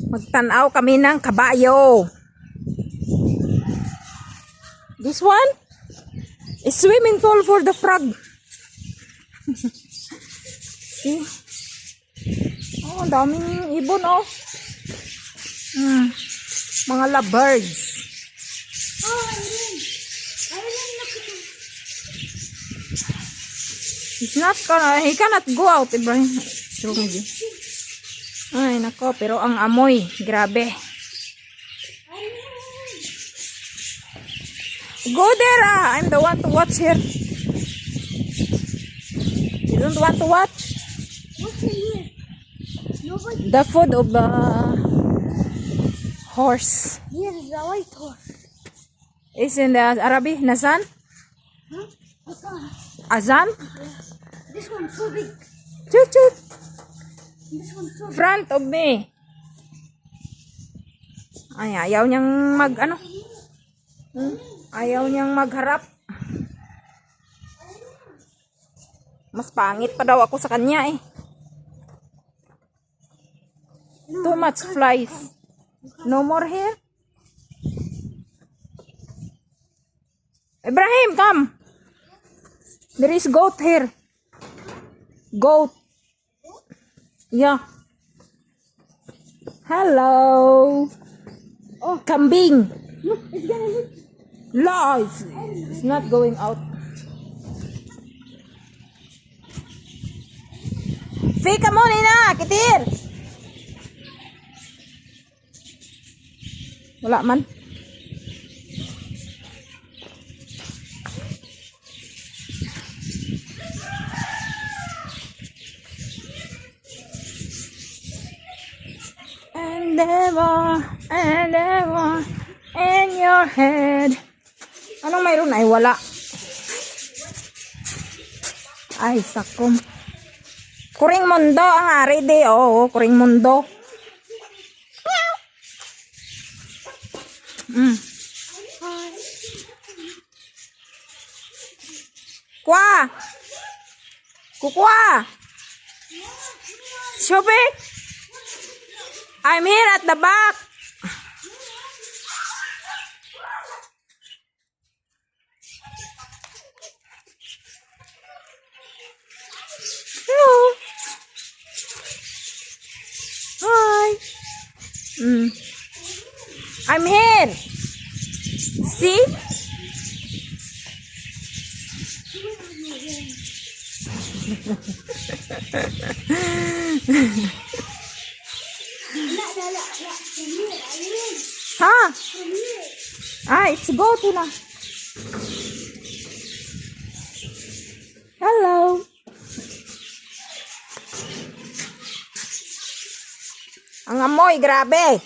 Magtanaw kami ng kabayo. This one is swimming pool for the frog. See? Oh, daming ibon oh. Mga lovebirds. Oh, Irene, look at him. He's not gonna, he cannot go out, Ibrahim. Ay, nako, pero ang amoy, grabe. Go there, I'm the one to watch here. You don't want to watch? What's in here? Nobody. The food of the horse. Here's the white horse. Is in the Arabic, Nazan? Huh? What's on? Azan? This one's so big. Chut chut. This one's so big. Front of me. Ay, ayaw niyang mag, ano? Ayaw niyang magharap. Mas pangit pa daw ako sa kanya eh. Too much flies. No more here? Ibrahim, come. There is goat here. Goat. Yeah. Hello. Oh, kambing. Look, it's gonna hit. No, it's not going out. Fika mo na, kitir. Wala man. Endeavor in your head. Anong mayroon? Ay, wala. Ay, sakom. Kuring mundo ang ari de. Oo, kuring mundo. Kwa! Kukwa! Shobe! I'm here at the back. Hello. Hi. I'm here. See? Ha? Ah, it's go to na. Hello. Ang amoy, grabe.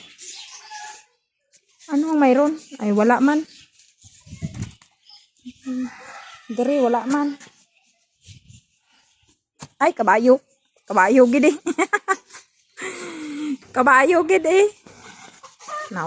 Anong mayroon? Ay, wala man. Dari, wala man. Ay, kabayo. Kabayo gid eh. Kabayo gid eh. Now